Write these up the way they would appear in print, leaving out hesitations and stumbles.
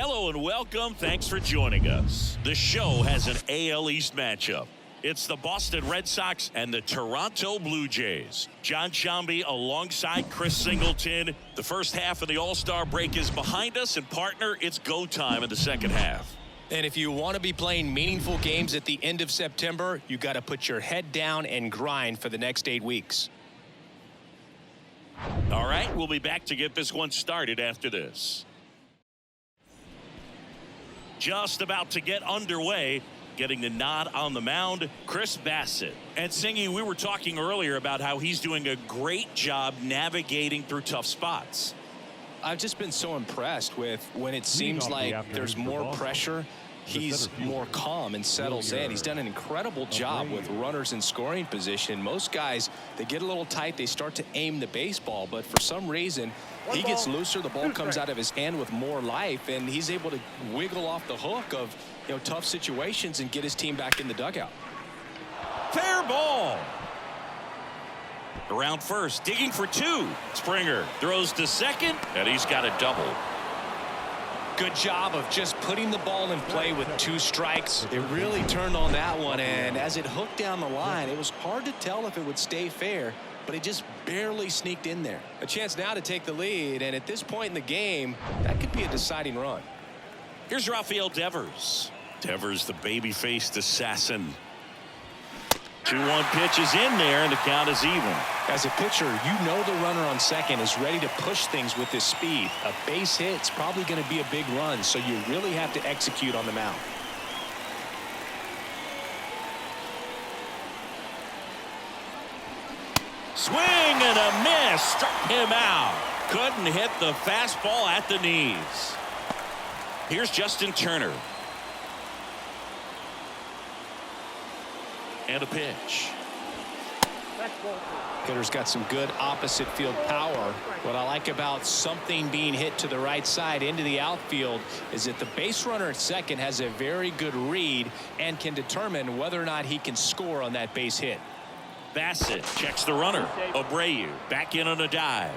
Hello and welcome. Thanks for joining us. The show has an AL East matchup. It's the Boston Red Sox and the Toronto Blue Jays. John Shambi alongside Chris Singleton. The first half of the All-Star break is behind us, and partner, it's go time in the second half. And if you want to be playing meaningful games at the end of September, you got to put your head down and grind for the next 8 weeks. All right, we'll be back to get this one started after this. Just about to get underway, getting the nod on the mound, Chris Bassitt. And Singy, we were talking earlier about how he's doing a great job navigating through tough spots. I've just been so impressed with when it seems like there's more pressure, he's more calm and settles in. He's done an incredible job with runners in scoring position. Most guys, they get a little tight, they start to aim the baseball, but for some reason, he gets looser, the ball comes out of his hand with more life, and he's able to wiggle off the hook of tough situations and get his team back in the dugout. Fair ball. Around first, digging for two. Springer throws to second, and he's got a double. Good job of just putting the ball in play with 2 strikes. It really turned on that one, and as it hooked down the line, it was hard to tell if it would stay fair, but it just barely sneaked in there. A chance now to take the lead, and at this point in the game, that could be a deciding run. Here's Rafael Devers. Devers, the baby-faced assassin. 2-1 pitch is in there, and the count is even. As a pitcher, you know the runner on second is ready to push things with his speed. A base hit's probably going to be a big run, so you really have to execute on the mound. Swing and a miss. Struck him out. Couldn't hit the fastball at the knees. Here's Justin Turner. And a pitch. Hitter's got some good opposite field power. What I like about something being hit to the right side into the outfield is that the base runner at second has a very good read and can determine whether or not he can score on that base hit. Bassitt checks the runner. Abreu back in on a dive.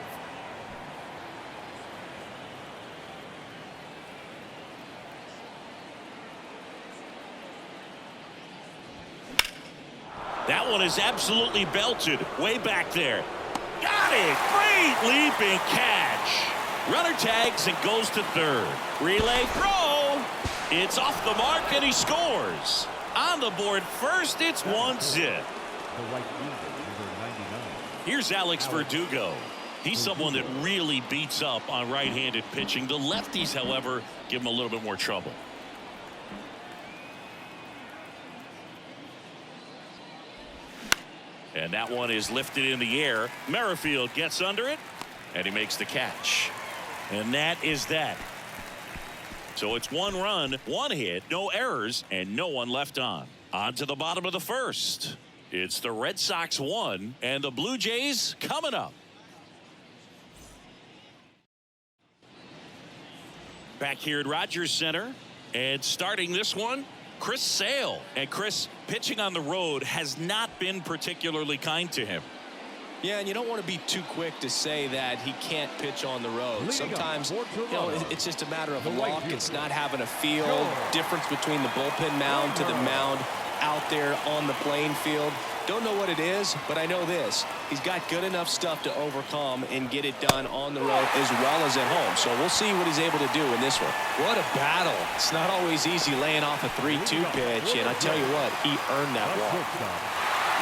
That one is absolutely belted way back there. Got it. Great leaping catch. Runner tags and goes to third. Relay throw. It's off the mark and he scores. On the board first, it's 1-0. Here's Alex Verdugo. He's someone that really beats up on right-handed pitching. The lefties, however, give him a little bit more trouble. And that one is lifted in the air. Merrifield gets under it, and he makes the catch. And that is that. So it's 1 run, 1 hit, no errors, and no one left on. On to the bottom of the first. It's the Red Sox 1, and the Blue Jays coming up. Back here at Rogers Center, and starting this one, Chris Sale. And Chris, pitching on the road has not been particularly kind to him. Yeah, and you don't want to be too quick to say that he can't pitch on the road. Sometimes, it's just a matter of luck. It's not having a feel. Difference between the bullpen mound to the mound out there on the playing field. Don't know what it is, but I know this. He's got good enough stuff to overcome and get it done on the road as well as at home. So we'll see what he's able to do in this one. What a battle. It's not always easy laying off a 3-2 pitch, and I tell you what, he earned that walk.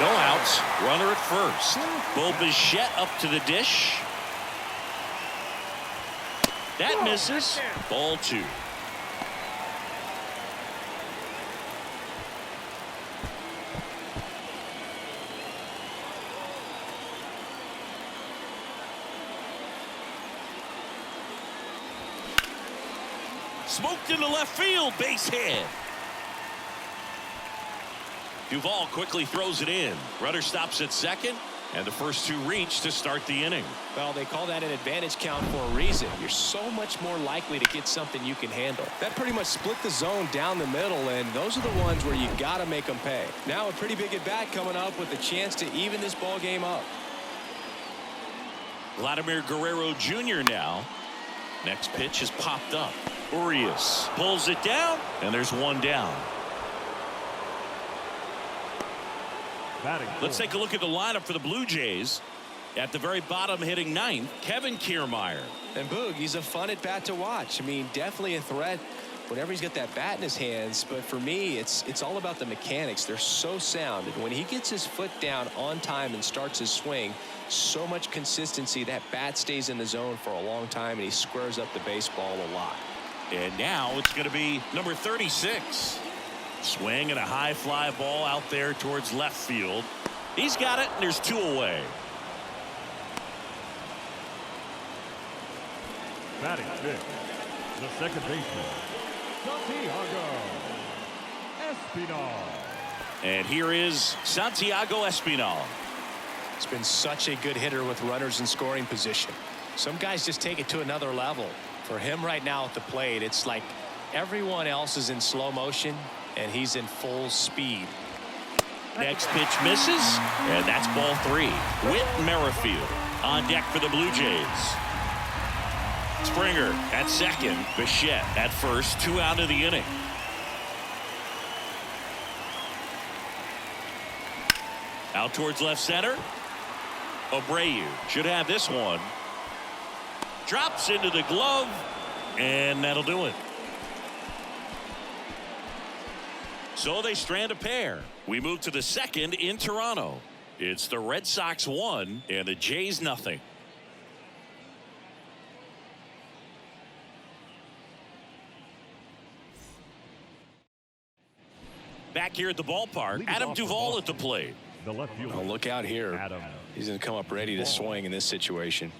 No outs. Runner at first. Bo Bichette up to the dish. That misses. Ball 2. Smoked into left field. Base hit. Duvall quickly throws it in. Runner stops at second, and the first 2 reach to start the inning. Well, they call that an advantage count for a reason. You're so much more likely to get something you can handle. That pretty much split the zone down the middle, and those are the ones where you got to make them pay. Now a pretty big at bat coming up with a chance to even this ball game up. Vladimir Guerrero Jr. now. Next pitch is popped up. Urias pulls it down, and there's one down. Let's take a look at the lineup for the Blue Jays. At the very bottom, hitting ninth, Kevin Kiermaier. And Boog, he's a fun at bat to watch. I mean, definitely a threat whenever he's got that bat in his hands. But for me, it's all about the mechanics. They're so sound. And when he gets his foot down on time and starts his swing, so much consistency. That bat stays in the zone for a long time, and he squares up the baseball a lot. And now it's going to be number 36. Swing and a high fly ball out there towards left field. He's got it, and there's two away. Batting fifth, the second baseman, Santiago Espinal. And here is Santiago Espinal. He's been such a good hitter with runners in scoring position. Some guys just take it to another level. For him right now at the plate, it's like everyone else is in slow motion, and he's in full speed. Next pitch misses, and that's ball three. Whit Merrifield on deck for the Blue Jays. Springer at second, Bichette at first, 2 out of the inning. Out towards left center. Abreu should have this one. Drops into the glove, and that'll do it. So they strand a pair. We move to the second in Toronto. It's the Red Sox 1 and the Jays nothing. Back here at the ballpark, Adam Duvall at the plate. The left fielder. Oh, look out here. Adam. He's going to come up ready to swing in this situation.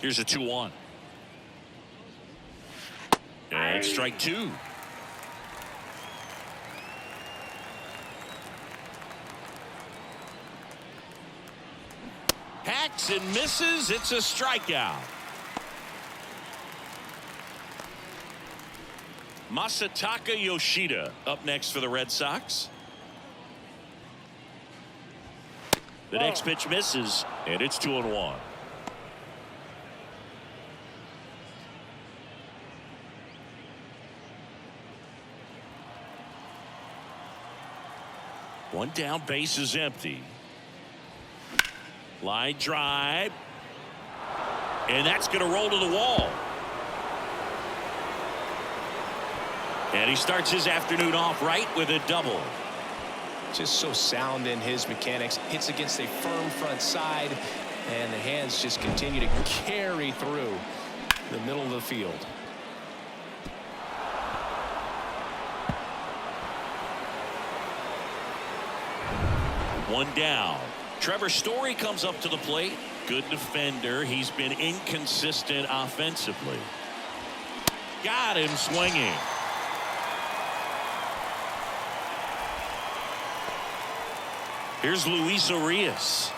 Here's a 2-1. And strike two. Hacks and misses. It's a strikeout. Masataka Yoshida up next for the Red Sox. The next pitch misses, and it's 2-1. One down, base is empty. Line drive. And that's going to roll to the wall. And he starts his afternoon off right with a double. Just so sound in his mechanics. Hits against a firm front side, and the hands just continue to carry through the middle of the field. One down. Trevor Story comes up to the plate. Good defender. He's been inconsistent offensively. Got him swinging. Here's Luis Urias.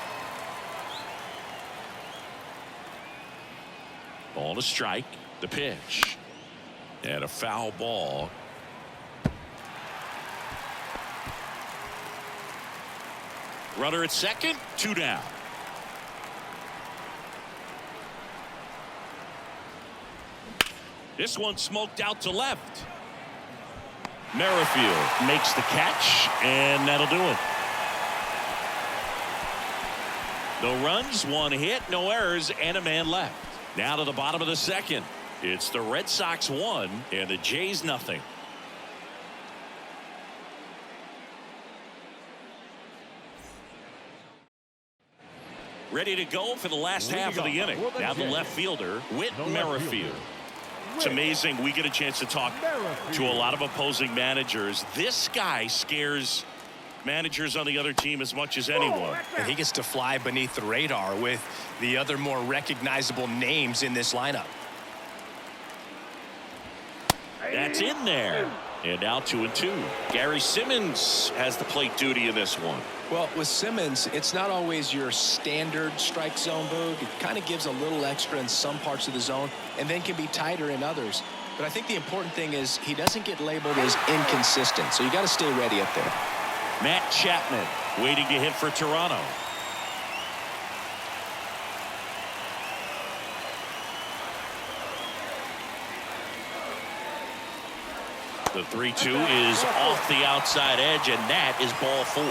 Ball to strike. The pitch. And a foul ball. Runner at second. 2 down. This one smoked out to left. Merrifield makes the catch, and that'll do it. No runs, 1 hit, no errors, and a man left. Now to the bottom of the second. It's the Red Sox 1 and the Jays nothing. Ready to go for the last half of the inning. Now the left fielder, Whit Merrifield. It's amazing we get a chance to talk to a lot of opposing managers. This guy scares managers on the other team as much as anyone. And he gets to fly beneath the radar with the other more recognizable names in this lineup. That's in there. And now 2-2. Gary Simmons has the plate duty in this one. Well, with Simmons, it's not always your standard strike zone, Boog. It kind of gives a little extra in some parts of the zone and then can be tighter in others. But I think the important thing is he doesn't get labeled as inconsistent, so you got to stay ready up there. Matt Chapman waiting to hit for Toronto. The 3-2 is off the outside edge, and that is ball 4.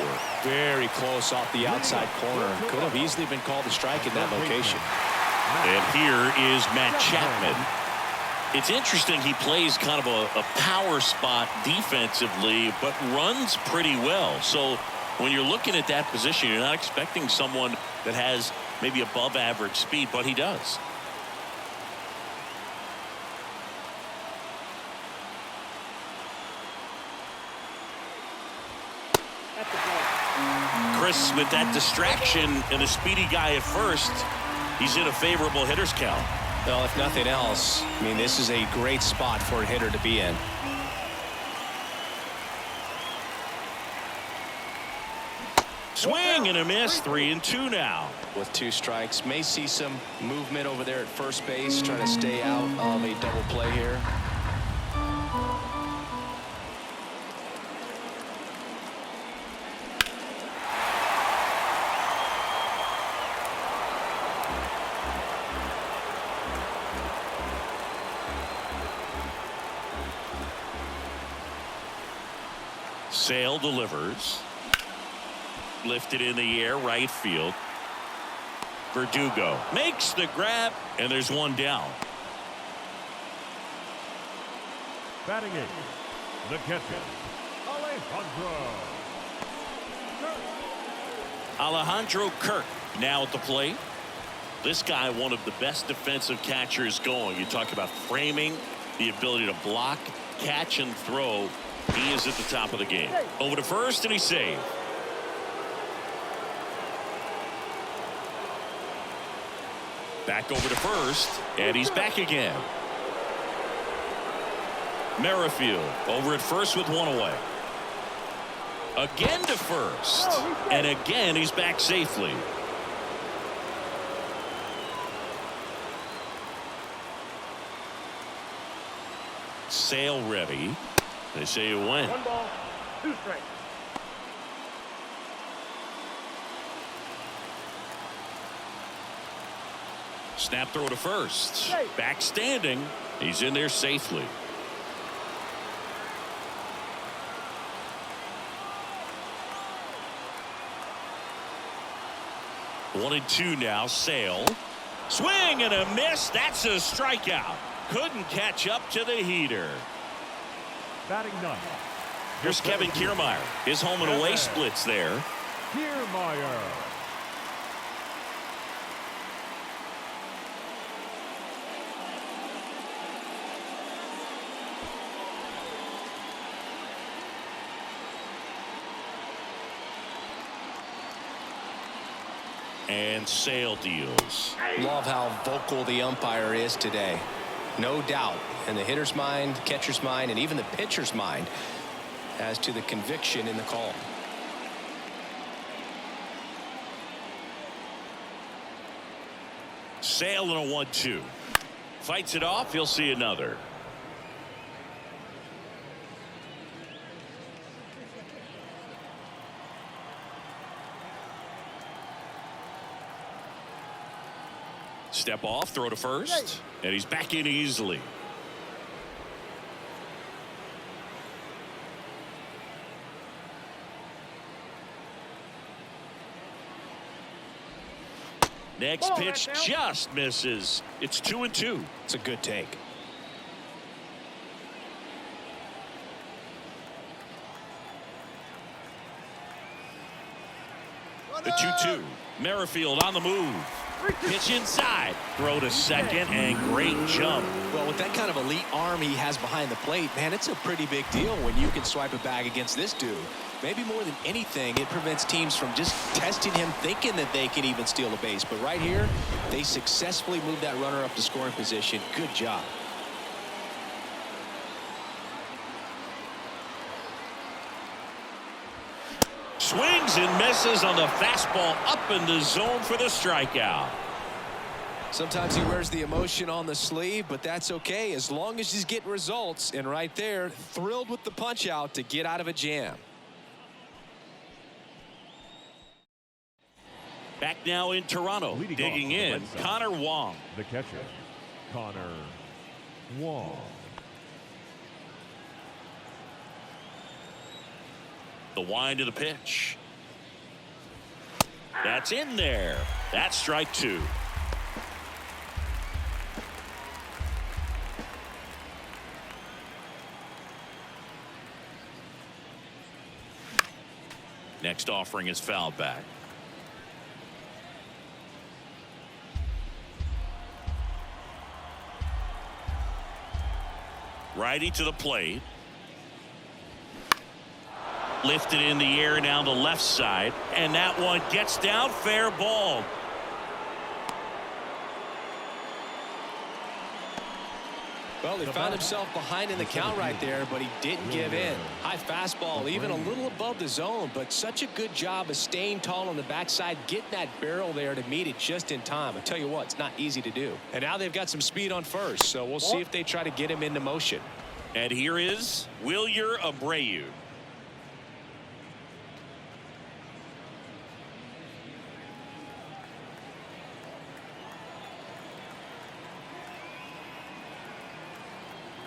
Very close off the outside corner. Could have easily been called a strike in that location. And here is Matt Chapman. It's interesting, he plays kind of a power spot defensively, but runs pretty well. So when you're looking at that position, you're not expecting someone that has maybe above average speed, but he does. Chris, with that distraction and a speedy guy at first, he's in a favorable hitter's count. Well, if nothing else, I mean, this is a great spot for a hitter to be in. Swing and a miss. 3-2 now. With 2 strikes, may see some movement over there at first base, trying to stay out of a double play here. Sale delivers. Lifted in the air, right field. Verdugo makes the grab, and there's one down. Batting 8, the catcher, Alejandro Kirk now at the plate. This guy, one of the best defensive catchers going. You talk about framing, the ability to block, catch, and throw. He is at the top of the game. Over to first, and he's saved. Back over to first, and he's back again. Merrifield over at first with 1 away. Again to first, and again he's back safely. Sale ready. They say you win. 1 ball, 2 strikes. Snap throw to first. Back standing. He's in there safely. One and 2 now. Sale. Swing and a miss. That's a strikeout. Couldn't catch up to the heater. batting 9. Here's Kevin Kiermaier. His home and away splits there. Kiermaier. And Sale deals. Love how vocal the umpire is today. No doubt in the hitter's mind, catcher's mind, and even the pitcher's mind as to the conviction in the call. Sale in a 1-2. Fights it off. He'll see another. Step off, throw to first, and he's back in easily. Next pitch just misses. It's 2-2. It's a good take. The 2-2. Merrifield on the move. Pitch inside. Throw to second, and great jump. Well, with that kind of elite arm he has behind the plate, man, it's a pretty big deal when you can swipe a bag against this dude. Maybe more than anything, it prevents teams from just testing him, thinking that they can even steal a base. But right here, they successfully moved that runner up to scoring position. Good job. Swings and misses on the fastball up in the zone for the strikeout. Sometimes he wears the emotion on the sleeve, but that's okay as long as he's getting results. And right there, thrilled with the punch out to get out of a jam. Back now in Toronto. Leading Digging off, in, Connor Wong. The catcher, Connor Wong. The wind of the pitch. That's in there. That's strike 2. Next offering is fouled back. Righty to the plate. Lifted in the air down the left side, and that one gets down. Fair ball. Well, he found himself behind in the count right there, but he didn't give in. High fastball, even a little above the zone, but such a good job of staying tall on the backside, getting that barrel there to meet it just in time. I tell you what, it's not easy to do. And now they've got some speed on first, so we'll see if they try to get him into motion. And here is Wilyer Abreu.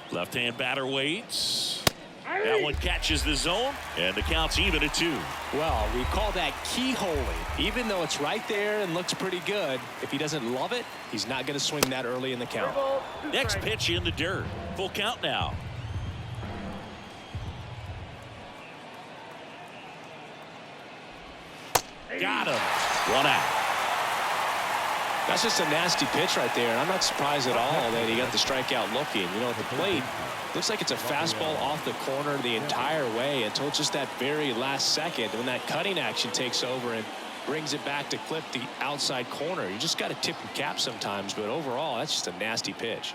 Left-hand batter waits. That one catches the zone, and the count's even at 2. Well, we call that keyholing. Even though it's right there and looks pretty good, if he doesn't love it, he's not going to swing that early in the count. Next pitch in the dirt. Full count now. Got him. 1 out. That's just a nasty pitch right there, and I'm not surprised at all that he got the strikeout looking. You know, at the plate, looks like it's a fastball off the corner the entire way until just that very last second when that cutting action takes over and brings it back to clip the outside corner. You just got to tip your cap sometimes, but overall, that's just a nasty pitch.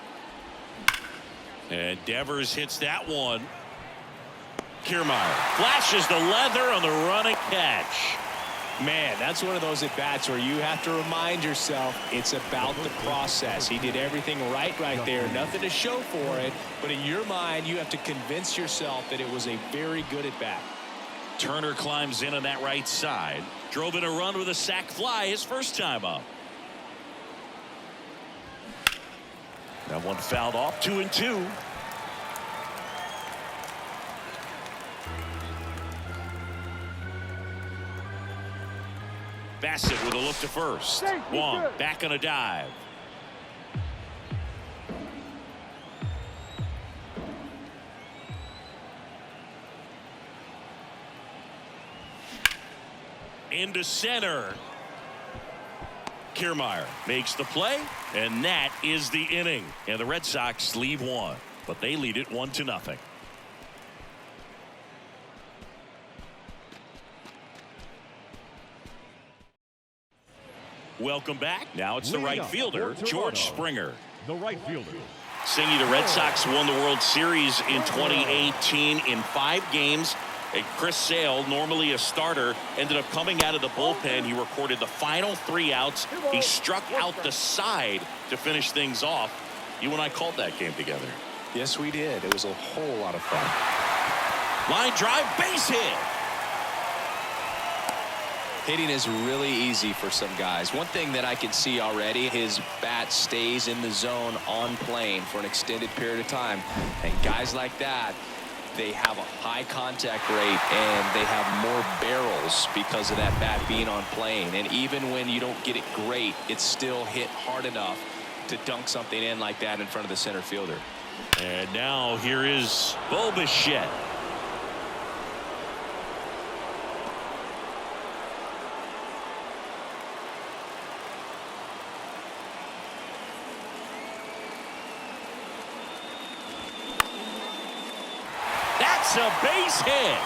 And Devers hits that one. Kiermaier flashes the leather on the running catch. Man, that's one of those at-bats where you have to remind yourself it's about the process. He did everything right there. Nothing to show for it. But in your mind, you have to convince yourself that it was a very good at-bat. Turner climbs in on that right side. Drove in a run with a sac fly his first time up. That one fouled off. 2-2. Bassett with a look to first. Wong back on a dive. Into center. Kiermaier makes the play, and that is the inning. And the Red Sox leave one, but they lead it 1-0. Welcome back. Now it's the right fielder, George Springer. The right fielder. Singy, the Red Sox won the World Series in 2018 in 5 games. And Chris Sale, normally a starter, ended up coming out of the bullpen. He recorded the final 3 outs. He struck out the side to finish things off. You and I called that game together. Yes, we did. It was a whole lot of fun. Line drive, base hit. Hitting is really easy for some guys. One thing that I can see already, his bat stays in the zone on plane for an extended period of time. And guys like that, they have a high contact rate and they have more barrels because of that bat being on plane. And even when you don't get it great, it's still hit hard enough to dunk something in like that in front of the center fielder. And now here is Bo Bichette. That's a base hit.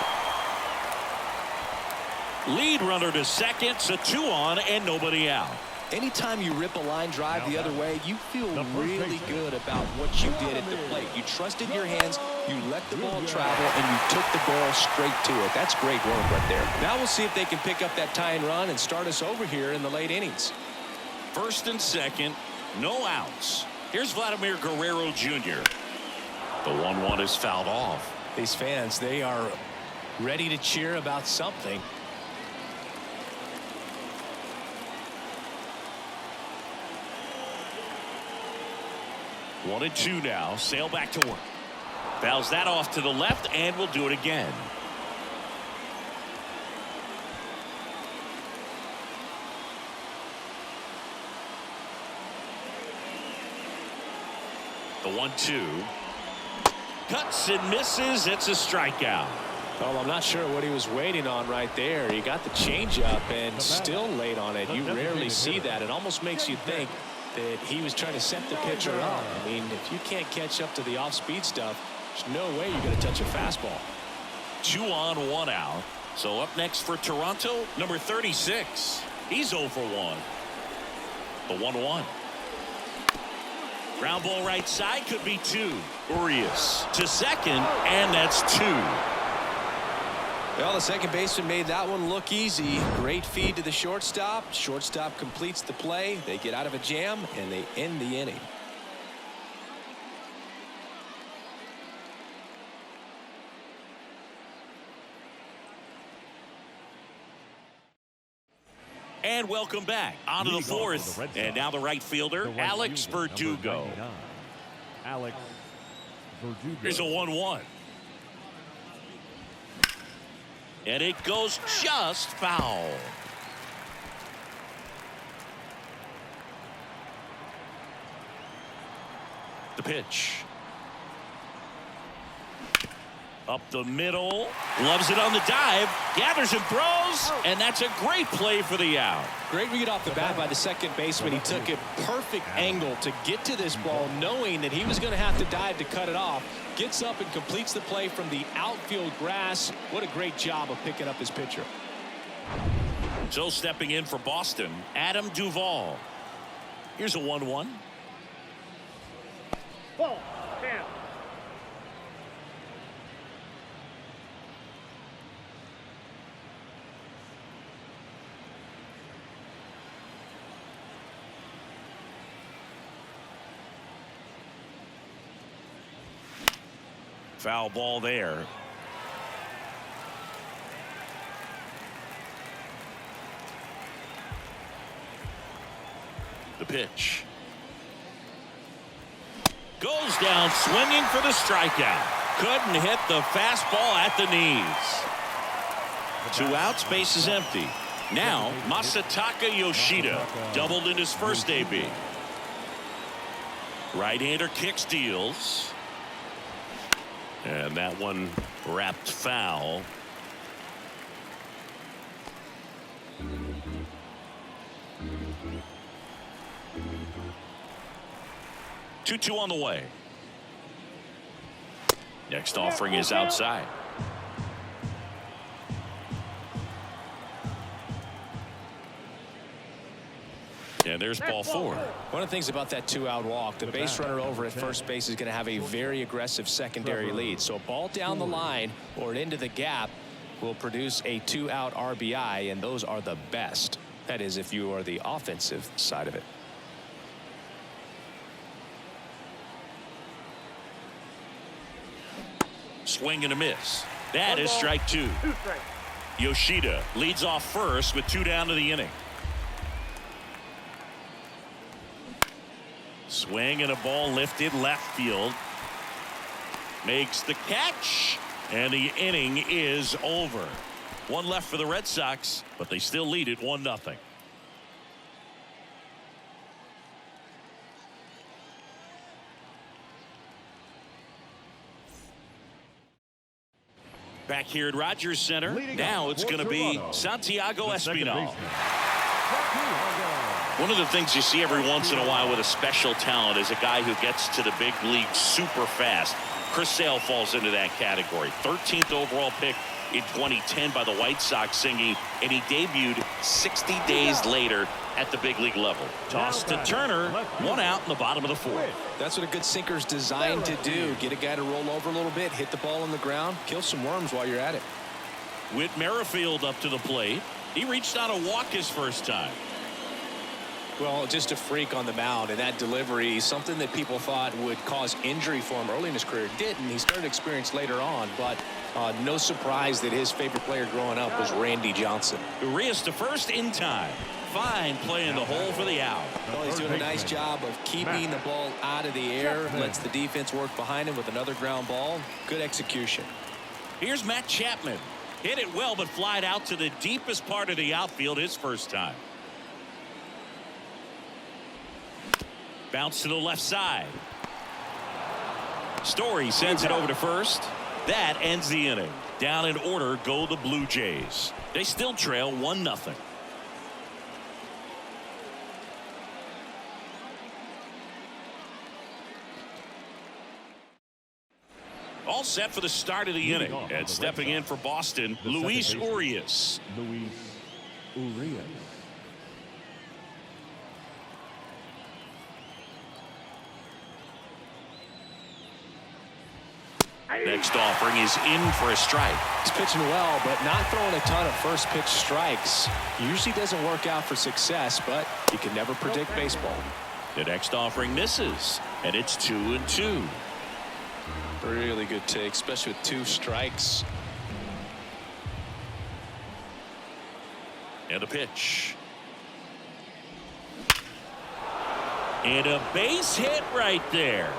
Lead runner to second, so 2 on and nobody out. Anytime you rip a line drive the other way, you feel really good about what you did at the plate. You trusted your hands, you let the ball travel, and you took the barrel straight to it. That's great work right there. Now we'll see if they can pick up that tying run and start us over here in the late innings. First and second, no outs. Here's Vladimir Guerrero Jr. The 1-1 is fouled off. These fans, they are ready to cheer about something. 1-2 now. Sale back to work. Fouls that off to the left, and will do it again. The 1-2. Cuts and misses. It's a strikeout. Well, I'm not sure what he was waiting on right there. He got the changeup and still late on it. You rarely see that. It almost makes you think that he was trying to set the pitcher up. I mean, if you can't catch up to the off-speed stuff, there's no way you're going to touch a fastball. 2 on, 1 out. So up next for Toronto, number 36. He's 0 for 1. The 1-1. Ground ball right side, could be 2. Urias to second, and that's 2. Well, the second baseman made that one look easy. Great feed to the shortstop. Shortstop completes the play. They get out of a jam, and they end the inning. And welcome back. On to the 4th. And now the right fielder, Alex Verdugo. Alex Verdugo. Here's a 1-1. And it goes just foul. The pitch. Up the middle. Loves it on the dive. Gathers and throws. And that's a great play for the out. Great read off the bat by the second baseman. He took a perfect angle to get to this ball, knowing that he was going to have to dive to cut it off. Gets up and completes the play from the outfield grass. What a great job of picking up his pitcher. So stepping in for Boston, Adam Duvall. Here's a 1-1. Ball. Down. Foul ball there. The pitch. Goes down swinging for the strikeout. Couldn't hit the fastball at the knees. 2 outs, base is empty. Now Masataka Yoshida doubled in his first AB. Right-hander kicks, deals. And that one wrapped foul. Two on the way. Next offering is outside. And there's ball 4. One of the things about that 2-out walk, the base runner over at first base is going to have a very aggressive secondary lead. So a ball down the line or into the gap will produce a 2-out RBI, and those are the best. That is, if you are the offensive side of it. Swing and a miss. That is strike 2. Yoshida leads off first with 2 down to the inning. Swing and a ball lifted left field. Makes the catch, and the inning is over. 1 left for the Red Sox, but they still lead it 1-0. Back here at Rogers Center. Now it's going to be Santiago Espinal. One of the things you see every once in a while with a special talent is a guy who gets to the big league super fast. Chris Sale falls into that category. 13th overall pick in 2010 by the White Sox, singing, and he debuted 60 days later at the big league level. Toss to Turner, 1 out in the bottom of the 4th. That's what a good sinker's designed to do. Get a guy to roll over a little bit, hit the ball on the ground, kill some worms while you're at it. Whit Merrifield up to the plate. He reached on a walk his first time. Well, just a freak on the mound, and that delivery, something that people thought would cause injury for him early in his career, didn't. He started to experience later on, but No surprise that his favorite player growing up was Randy Johnson. Urias to first in time. Fine play in the hole for the out. Well, he's doing a nice job of keeping the ball out of the air. Lets the defense work behind him with another ground ball. Good execution. Here's Matt Chapman. Hit it well, but flied out to the deepest part of the outfield his first time. Bounce to the left side. Story sends it over to first. That ends the inning. Down in order go the Blue Jays. They still trail 1-0. All set for the start of the inning. And stepping in for Boston, Luis Urias. Luis Urias. Next offering is in for a strike. He's pitching well, but not throwing a ton of first pitch strikes. Usually doesn't work out for success, but you can never predict baseball. The next offering misses, and it's 2-2. Really good take, especially with 2 strikes. And a pitch. And a base hit right there.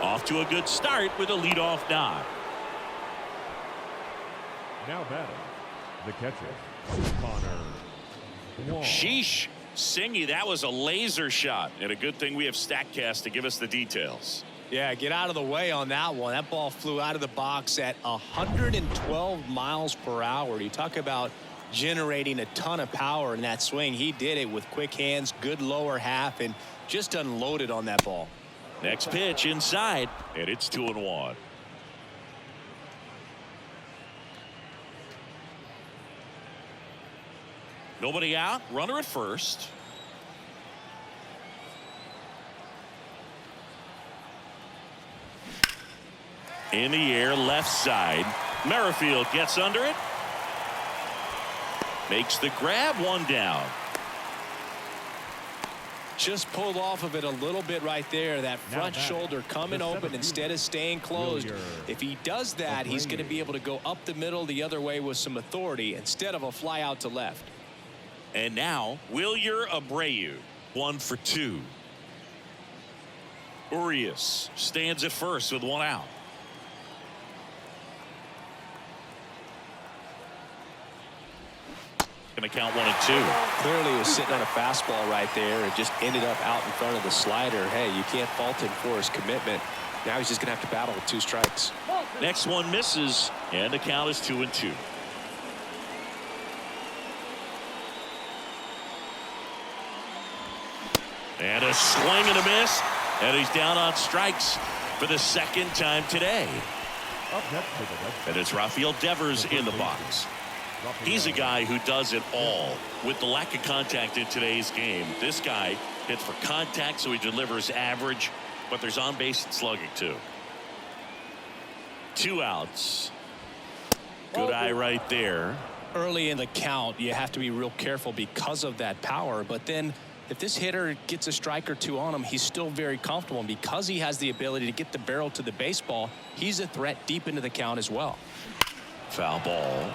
Off to a good start with a leadoff knock. Now batting, the catcher, Connor Wong. Sheesh. Singy, that was a laser shot. And a good thing we have StatCast to give us the details. Yeah, get out of the way on that one. That ball flew out of the box at 112 miles per hour. You talk about generating a ton of power in that swing. He did it with quick hands, good lower half, and just unloaded on that ball. Next pitch inside, and it's 2-1. Nobody out, runner at first. In the air, left side. Merrifield gets under it. Makes the grab, one down. Just pulled off of it a little bit right there. That front shoulder coming open instead of staying closed. If he does that, he's going to be able to go up the middle the other way with some authority instead of a fly out to left. And now Wilyer Abreu, 1 for 2. Urias stands at first with 1 out. Going to count 1-2. Clearly he was sitting on a fastball right there and just ended up out in front of the slider. Hey, you can't fault him for his commitment. Now he's just going to have to battle with 2 strikes. Next one misses, and the count is 2-2. And a swing and a miss, and he's down on strikes for the 2nd time today. And it's Rafael Devers in the box. He's a guy who does it all. With the lack of contact in today's game, this guy hits for contact, so he delivers average, but there's on base and slugging too. 2 outs. Good eye right there. Early in the count, you have to be real careful because of that power, but then if this hitter gets a strike or 2 on him, he's still very comfortable. And because he has the ability to get the barrel to the baseball, he's a threat deep into the count as well. Foul ball.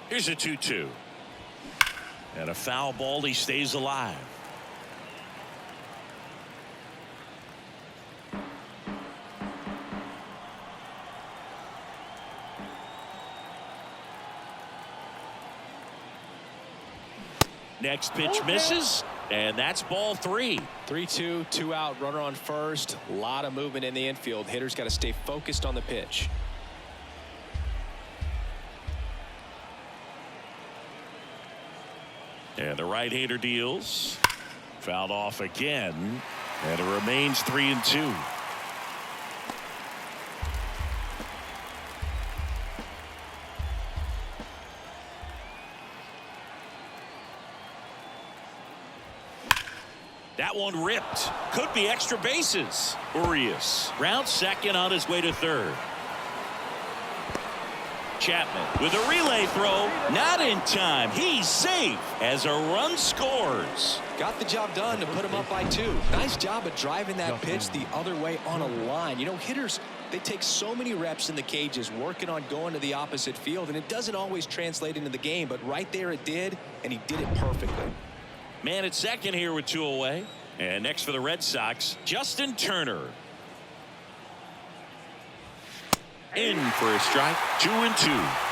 Here's a 2-2. And a foul ball. He stays alive. Next pitch misses, and that's ball 3. 3-2, 2 out, runner on first. A lot of movement in the infield. Hitter's got to stay focused on the pitch. And the right-hander deals. Fouled off again, and it remains 3-2. That one ripped. Could be extra bases. Urias rounds second on his way to third. Chapman with a relay throw. Not in time. He's safe as a run scores. Got the job done to put him up by 2. Nice job of driving that pitch the other way on a line. You know, hitters, they take so many reps in the cages working on going to the opposite field, and it doesn't always translate into the game, but right there it did, and he did it perfectly. Man at second here with 2 away. And next for the Red Sox, Justin Turner. In for a strike. 2-2.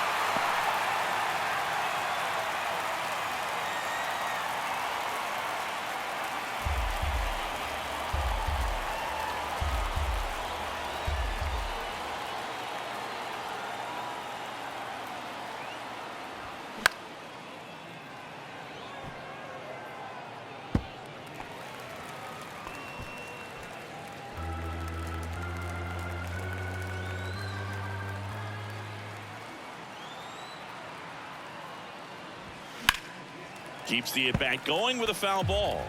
Keeps the at-bat going with a foul ball.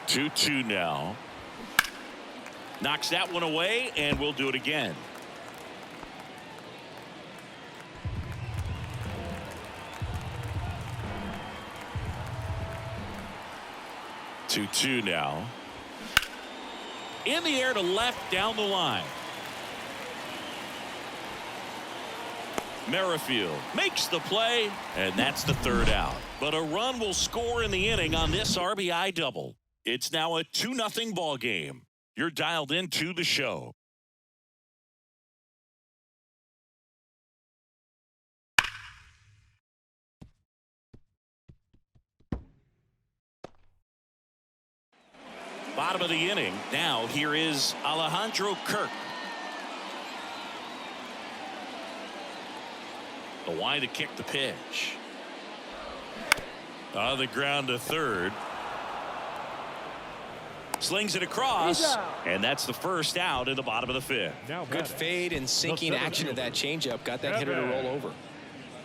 Two now. Knocks that one away, and we'll do it again. Two now. In the air to left down the line. Merrifield makes the play, and that's the 3rd out. But a run will score in the inning on this RBI double. It's now a 2-0 ball game. You're dialed into the show. Bottom of the inning. Now here is Alejandro Kirk. The line to kick the pitch. On the ground to third. Slings it across, and that's the 1st out in the bottom of the 5th. Good fade and sinking action of that changeup. Got that hitter to roll over.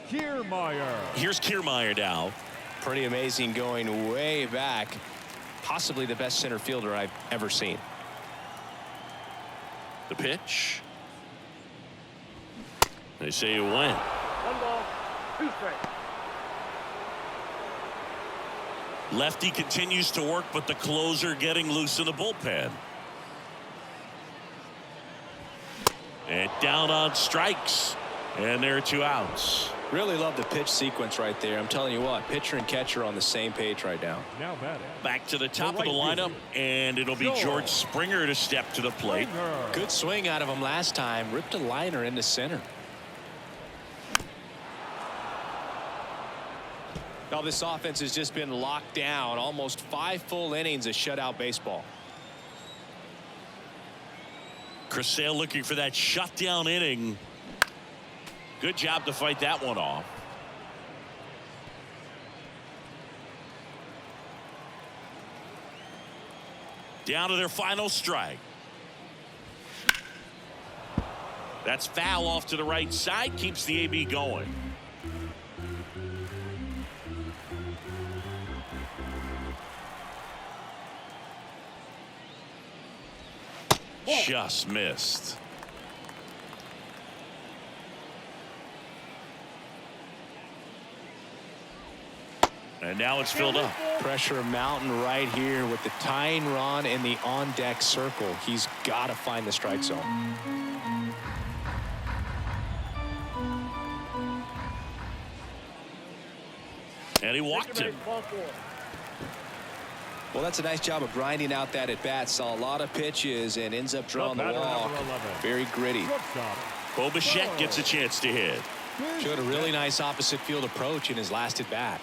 Kiermaier. Here's Kiermaier now. Pretty amazing, going way back. Possibly the best center fielder I've ever seen. The pitch. They say it went. 1 ball, 2 strikes. Lefty continues to work, but the closer getting loose in the bullpen. And down on strikes. And there are 2 outs. Really love the pitch sequence right there. I'm telling you what, pitcher and catcher on the same page right now. Now batting. Back to the top of the lineup, and it'll be George Springer to step to the plate. Good swing out of him last time. Ripped a liner into center. Now this offense has just been locked down. Almost 5 full innings of shutout baseball. Chris Sale looking for that shutdown inning. Good job to fight that one off. Down to their final strike. That's foul off to the right side. Keeps the AB going. Just missed. And now it's filled up. Pressure mountain right here with the tying run in the on-deck circle. He's got to find the strike zone. And he walked him. Well, that's a nice job of grinding out that at bat. Saw a lot of pitches and ends up drawing the walk. Very gritty. Bo Bichette gets a chance to hit. Showed a really nice opposite field approach in his last at bat.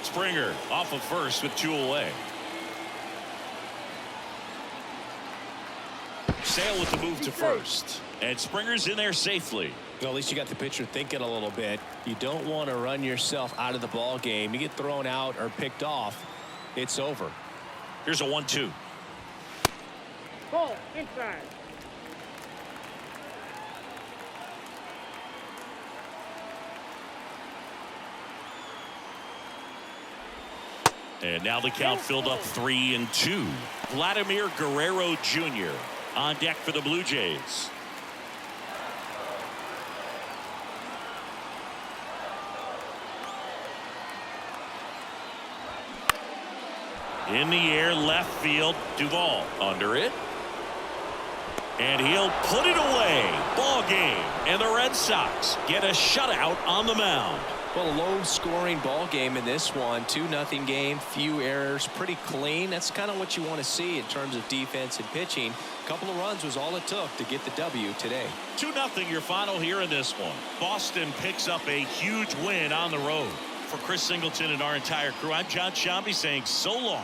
Springer off of first with 2 away. Sale with the move to first. And Springer's in there safely. Well, at least you got the pitcher thinking a little bit. You don't want to run yourself out of the ball game. You get thrown out or picked off, it's over. Here's a 1-2. Ball inside. And now the count filled up 3-2. Vladimir Guerrero Jr. on deck for the Blue Jays. In the air, left field, Duvall under it. And he'll put it away. Ball game. And the Red Sox get a shutout on the mound. Well, a low-scoring ball game in this one. 2-0 game, few errors, pretty clean. That's kind of what you want to see in terms of defense and pitching. A couple of runs was all it took to get the W today. 2-0 your final here in this one. Boston picks up a huge win on the road. For Chris Singleton and our entire crew, I'm John Shambi saying so long.